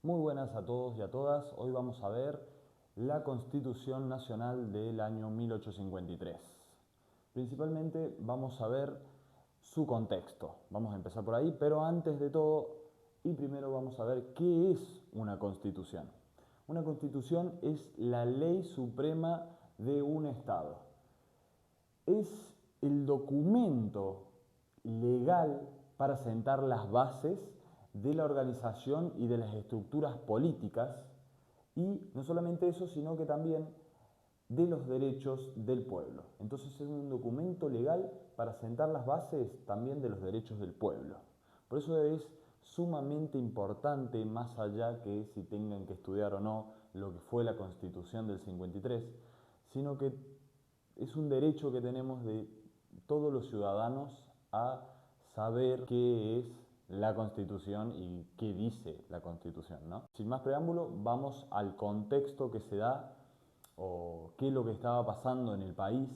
Muy buenas a todos y a todas. Hoy vamos a ver la Constitución Nacional del año 1853. Principalmente vamos a ver su contexto. Vamos a empezar por ahí, pero antes de todo y primero vamos a ver qué es una constitución. Una constitución es la ley suprema de un Estado. Es el documento legal para sentar las bases de la organización y de las estructuras políticas, y no solamente eso, sino que también de los derechos del pueblo. Entonces es un documento legal para sentar las bases también de los derechos del pueblo. Por eso es sumamente importante, más allá que si tengan que estudiar o no lo que fue la Constitución del 53, sino que es un derecho que tenemos de todos los ciudadanos a saber qué es la Constitución y qué dice la Constitución, ¿no? Sin más preámbulo, vamos al contexto que se da o qué es lo que estaba pasando en el país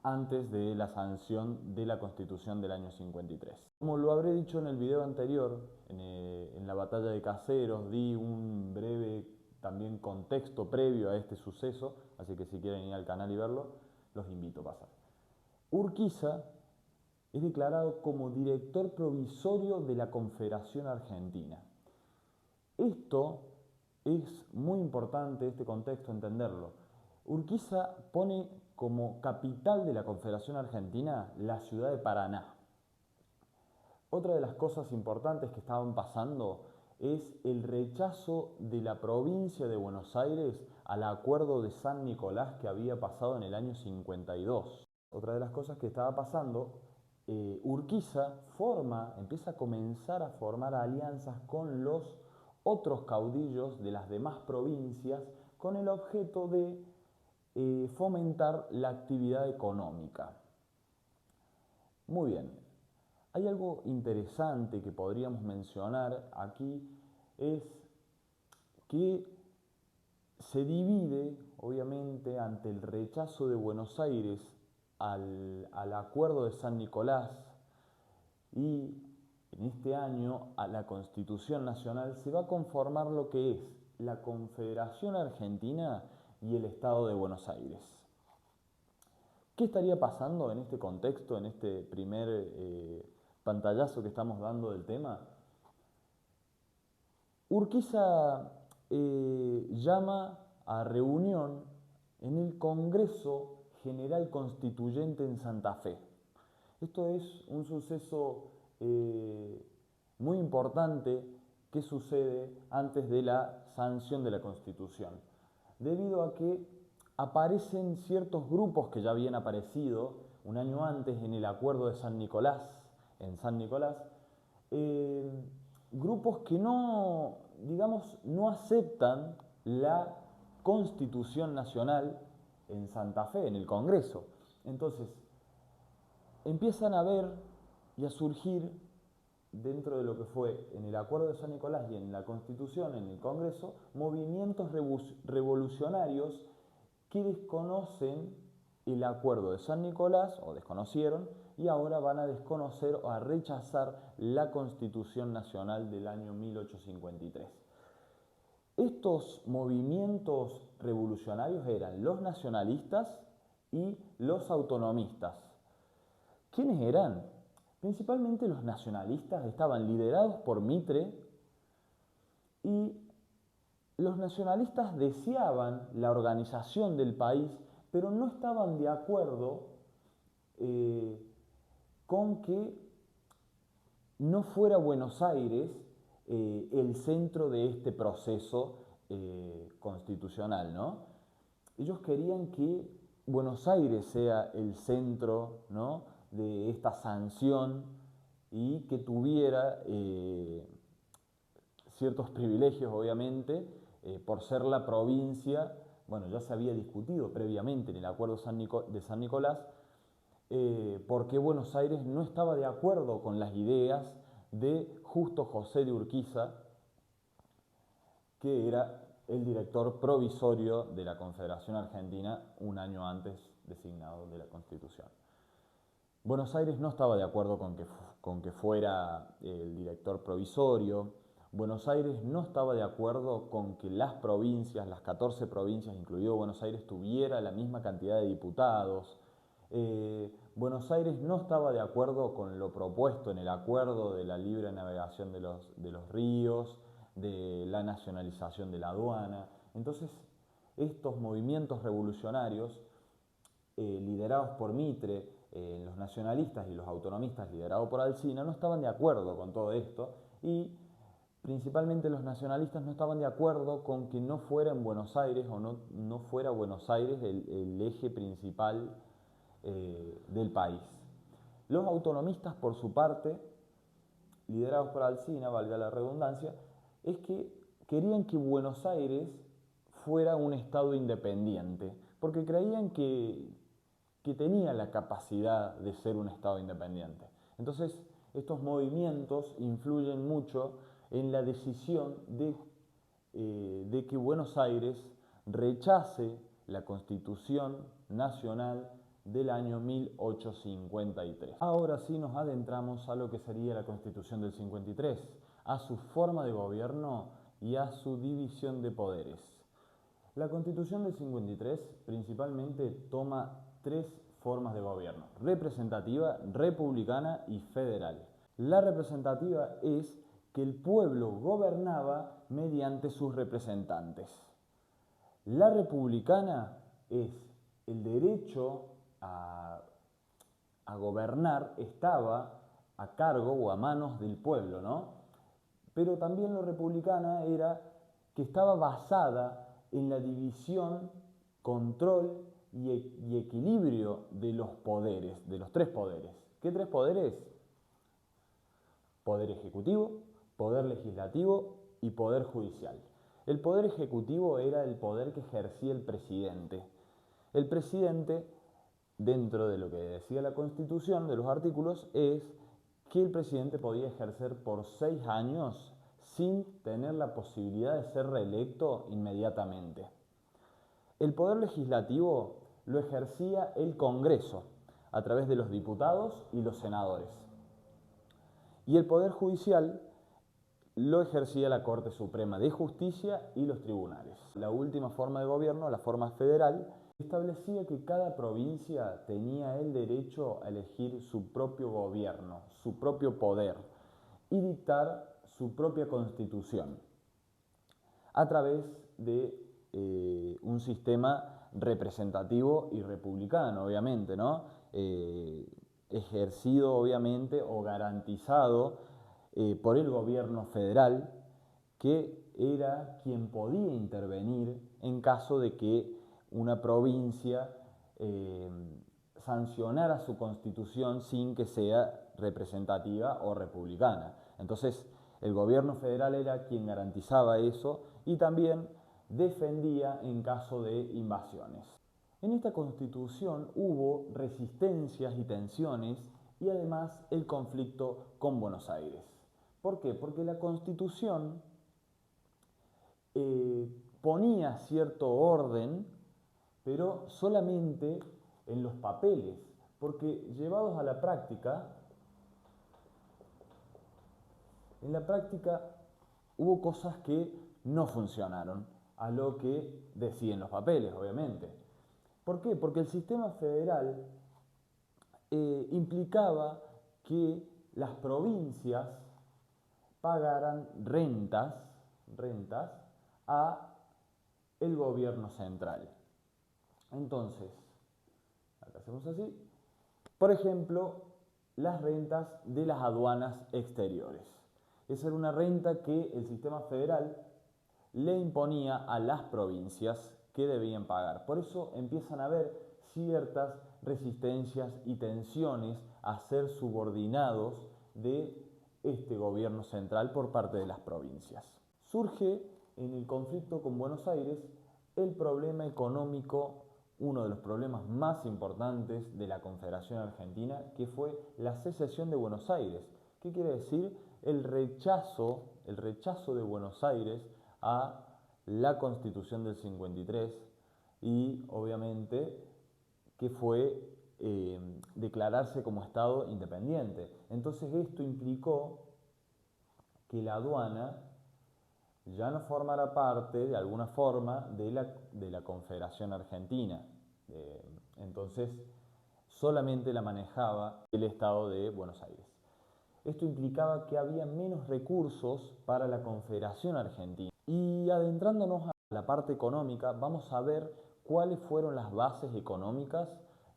antes de la sanción de la Constitución del año 53. Como lo habré dicho en el video anterior, en la batalla de Caseros, di un breve también contexto previo a este suceso, así que si quieren ir al canal y verlo, los invito a pasar. Urquiza es declarado como director provisorio de la Confederación Argentina. Esto es muy importante, este contexto, entenderlo. Urquiza pone como capital de la Confederación Argentina la ciudad de Paraná. Otra de las cosas importantes que estaban pasando es el rechazo de la provincia de Buenos Aires al acuerdo de San Nicolás que había pasado en el año 52. Otra de las cosas que estaba pasando, Urquiza empieza a comenzar a formar alianzas con los otros caudillos de las demás provincias con el objeto de fomentar la actividad económica. Muy bien, hay algo interesante que podríamos mencionar aquí, es que se divide, obviamente, ante el rechazo de Buenos Aires al acuerdo de San Nicolás, y en este año a la Constitución Nacional se va a conformar lo que es la Confederación Argentina y el Estado de Buenos Aires. ¿Qué estaría pasando en este contexto, en este primer pantallazo que estamos dando del tema? Urquiza llama a reunión en el Congreso General Constituyente en Santa Fe. Esto es un suceso muy importante que sucede antes de la sanción de la Constitución, debido a que aparecen ciertos grupos que ya habían aparecido un año antes en el Acuerdo de San Nicolás, grupos que no, digamos, no aceptan la Constitución Nacional en Santa Fe, en el Congreso. Entonces, empiezan a ver y a surgir dentro de lo que fue en el Acuerdo de San Nicolás y en la Constitución, en el Congreso, movimientos revolucionarios que desconocen el Acuerdo de San Nicolás, o desconocieron, y ahora van a desconocer o a rechazar la Constitución Nacional del año 1853. Estos movimientos revolucionarios eran los nacionalistas y los autonomistas. ¿Quiénes eran? Principalmente los nacionalistas estaban liderados por Mitre, y los nacionalistas deseaban la organización del país, pero no estaban de acuerdo con que no fuera Buenos Aires el centro de este proceso constitucional, ¿no? Ellos querían que Buenos Aires sea el centro, ¿no?, de esta sanción y que tuviera ciertos privilegios, obviamente, por ser la provincia. Bueno, ya se había discutido previamente en el Acuerdo de San Nicolás, porque Buenos Aires no estaba de acuerdo con las ideas de Justo José de Urquiza, que era el director provisorio de la Confederación Argentina un año antes designado de la Constitución. Buenos Aires no estaba de acuerdo con que fuera el director provisorio. Buenos Aires no estaba de acuerdo con que las provincias, las 14 provincias, incluido Buenos Aires, tuviera la misma cantidad de diputados. Buenos Aires no estaba de acuerdo con lo propuesto en el acuerdo de la libre navegación de los ríos, de la nacionalización de la aduana. Entonces, estos movimientos revolucionarios, liderados por Mitre, los nacionalistas y los autonomistas liderados por Alsina, no estaban de acuerdo con todo esto y principalmente los nacionalistas no estaban de acuerdo con que no fuera en Buenos Aires o no fuera Buenos Aires el eje principal del país. Los autonomistas, por su parte, liderados por Alsina, valga la redundancia, es que querían que Buenos Aires fuera un estado independiente, porque creían que tenía la capacidad de ser un estado independiente. Entonces, estos movimientos influyen mucho en la decisión de que Buenos Aires rechace la Constitución Nacional del año 1853. Ahora sí nos adentramos a lo que sería la Constitución del 53, a su forma de gobierno y a su división de poderes. La Constitución del 53 principalmente toma tres formas de gobierno: representativa, republicana y federal. La representativa es que el pueblo gobernaba mediante sus representantes. La republicana es el derecho a gobernar estaba a cargo o a manos del pueblo, ¿no? Pero también lo republicana era que estaba basada en la división, control y equilibrio de los poderes, de los tres poderes. ¿Qué tres poderes? Poder ejecutivo, poder legislativo y poder judicial. El poder ejecutivo era el poder que ejercía el presidente. El presidente, dentro de lo que decía la Constitución, de los artículos, es que el presidente podía ejercer por 6 años sin tener la posibilidad de ser reelecto inmediatamente. El poder legislativo lo ejercía el Congreso a través de los diputados y los senadores. Y el poder judicial lo ejercía la Corte Suprema de Justicia y los tribunales. La última forma de gobierno, la forma federal, establecía que cada provincia tenía el derecho a elegir su propio gobierno, su propio poder y dictar su propia constitución a través de un sistema representativo y republicano, obviamente, ¿no? Ejercido, obviamente, o garantizado por el gobierno federal, que era quien podía intervenir en caso de que una provincia sancionara su constitución sin que sea representativa o republicana. Entonces, el gobierno federal era quien garantizaba eso y también defendía en caso de invasiones. En esta constitución hubo resistencias y tensiones y además el conflicto con Buenos Aires. ¿Por qué? Porque la constitución ponía cierto orden, pero solamente en los papeles, porque llevados a la práctica, en la práctica hubo cosas que no funcionaron a lo que decían los papeles, obviamente. ¿Por qué? Porque el sistema federal implicaba que las provincias pagaran rentas a el gobierno central. Entonces, acá hacemos así. Por ejemplo, las rentas de las aduanas exteriores. Esa era una renta que el sistema federal le imponía a las provincias que debían pagar. Por eso empiezan a haber ciertas resistencias y tensiones a ser subordinados de este gobierno central por parte de las provincias. Surge en el conflicto con Buenos Aires el problema económico, uno de los problemas más importantes de la Confederación Argentina, que fue la secesión de Buenos Aires. ¿Qué quiere decir? El rechazo de Buenos Aires a la Constitución del 53 y obviamente que fue declararse como Estado independiente. Entonces esto implicó que la aduana ya no formará parte de alguna forma de la Confederación Argentina. Entonces, solamente la manejaba el Estado de Buenos Aires. Esto implicaba que había menos recursos para la Confederación Argentina. Y adentrándonos a la parte económica, vamos a ver cuáles fueron las bases económicas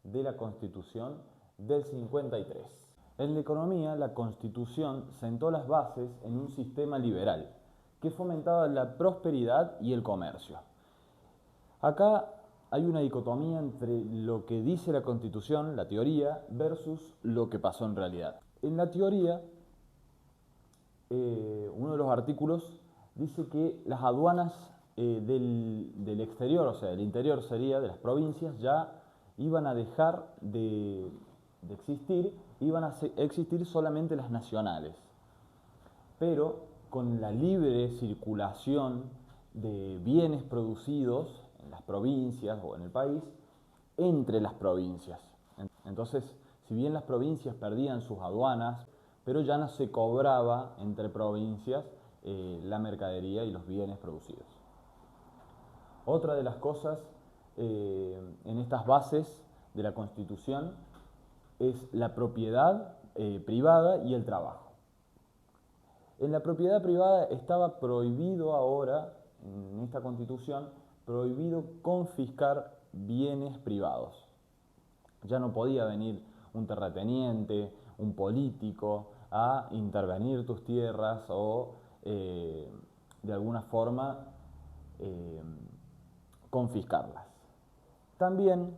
de la Constitución del 53. En la economía, la Constitución sentó las bases en un sistema liberal que fomentaba la prosperidad y el comercio. Acá hay una dicotomía entre lo que dice la Constitución, la teoría, versus lo que pasó en realidad. En la teoría, uno de los artículos dice que las aduanas del exterior, o sea, del interior sería, de las provincias, ya iban a dejar de existir, iban a existir solamente las nacionales. Pero con la libre circulación de bienes producidos en las provincias o en el país, entre las provincias. Entonces, si bien las provincias perdían sus aduanas, pero ya no se cobraba entre provincias la mercadería y los bienes producidos. Otra de las cosas en estas bases de la Constitución es la propiedad privada y el trabajo. En la propiedad privada estaba prohibido ahora, en esta Constitución, prohibido confiscar bienes privados. Ya no podía venir un terrateniente, un político, a intervenir tus tierras o de alguna forma eh, confiscarlas. También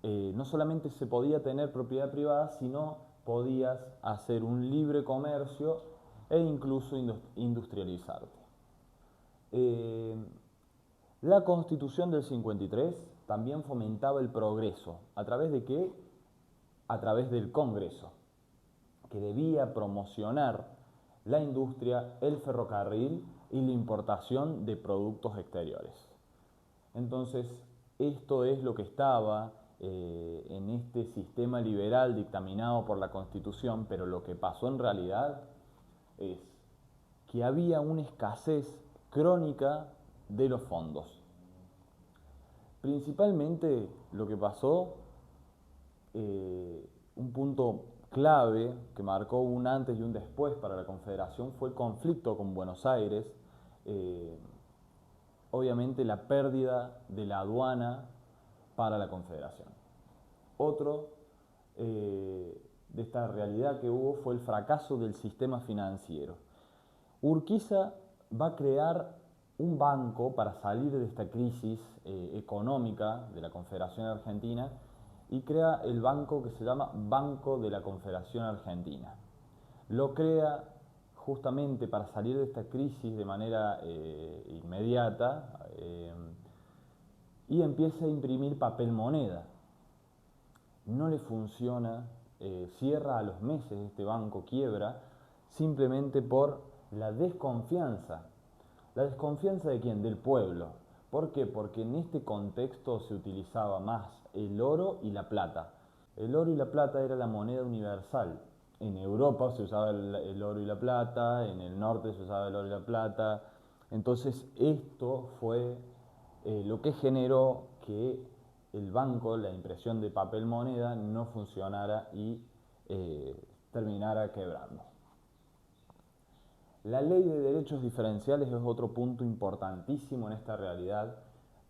no solamente se podía tener propiedad privada, sino podías hacer un libre comercio e incluso industrializarte. La Constitución del 53 también fomentaba el progreso. ¿A través de qué? A través del Congreso, que debía promocionar la industria, el ferrocarril y la importación de productos exteriores. Entonces, esto es lo que estaba en este sistema liberal dictaminado por la Constitución, pero lo que pasó en realidad es que había una escasez crónica de los fondos. Principalmente lo que pasó, un punto clave que marcó un antes y un después para la Confederación fue el conflicto con Buenos Aires, obviamente la pérdida de la aduana para la Confederación. Otro de esta realidad que hubo fue el fracaso del sistema financiero. Urquiza va a crear un banco para salir de esta crisis económica de la Confederación Argentina y crea el banco que se llama Banco de la Confederación Argentina. Lo crea justamente para salir de esta crisis de manera inmediata y empieza a imprimir papel moneda. No le funciona, cierra a los meses este banco, quiebra, simplemente por la desconfianza. ¿La desconfianza de quién? Del pueblo. ¿Por qué? Porque en este contexto se utilizaba más el oro y la plata. El oro y la plata era la moneda universal. En Europa se usaba el oro y la plata, en el norte se usaba el oro y la plata. Entonces esto fue lo que generó que el banco, la impresión de papel moneda, no funcionara y terminara quebrando. La ley de derechos diferenciales es otro punto importantísimo en esta realidad,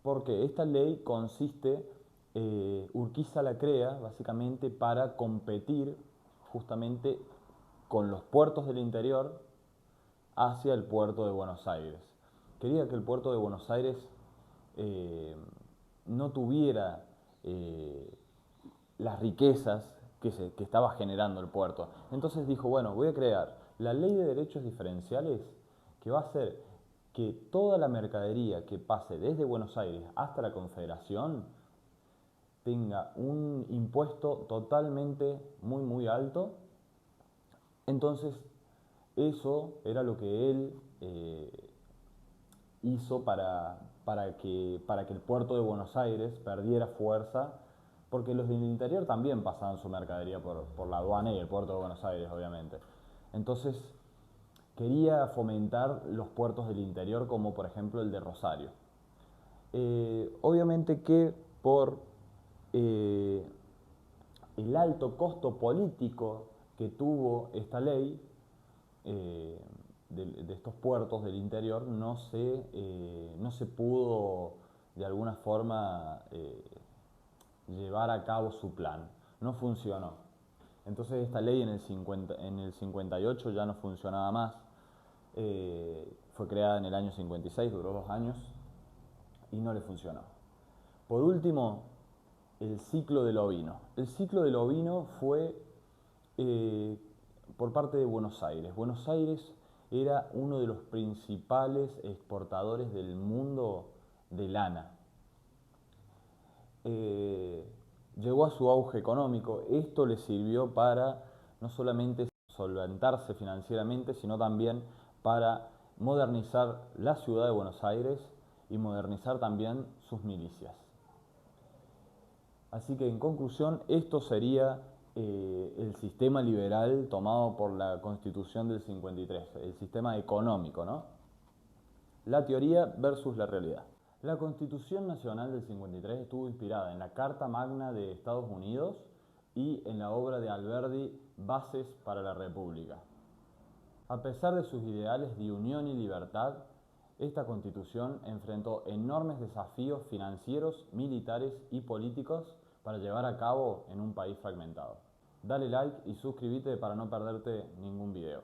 porque esta ley consiste, Urquiza la crea básicamente para competir justamente con los puertos del interior hacia el puerto de Buenos Aires. Quería que el puerto de Buenos Aires no tuviera las riquezas que estaba generando el puerto. Entonces dijo, bueno, voy a crear la ley de derechos diferenciales que va a hacer que toda la mercadería que pase desde Buenos Aires hasta la Confederación tenga un impuesto totalmente muy alto. Entonces eso era lo que él hizo para que el puerto de Buenos Aires perdiera fuerza, porque los del interior también pasaban su mercadería por la aduana y el puerto de Buenos Aires, obviamente. Entonces, quería fomentar los puertos del interior, como por ejemplo el de Rosario. Obviamente que por el alto costo político que tuvo esta ley de estos puertos del interior, no se pudo de alguna forma llevar a cabo su plan. No funcionó. Entonces esta ley en el 58 ya no funcionaba más. Fue creada en el año 56, duró 2 años y no le funcionó. Por último, el ciclo del ovino. El ciclo del ovino fue por parte de Buenos Aires. Buenos Aires era uno de los principales exportadores del mundo de lana. Llegó a su auge económico. Esto le sirvió para no solamente solventarse financieramente, sino también para modernizar la ciudad de Buenos Aires y modernizar también sus milicias. Así que en conclusión, esto sería el sistema liberal tomado por la Constitución del 53, el sistema económico, ¿no? La teoría versus la realidad. La Constitución Nacional del 53 estuvo inspirada en la Carta Magna de Estados Unidos y en la obra de Alberdi, Bases para la República. A pesar de sus ideales de unión y libertad, esta Constitución enfrentó enormes desafíos financieros, militares y políticos para llevar a cabo en un país fragmentado. Dale like y suscríbete para no perderte ningún video.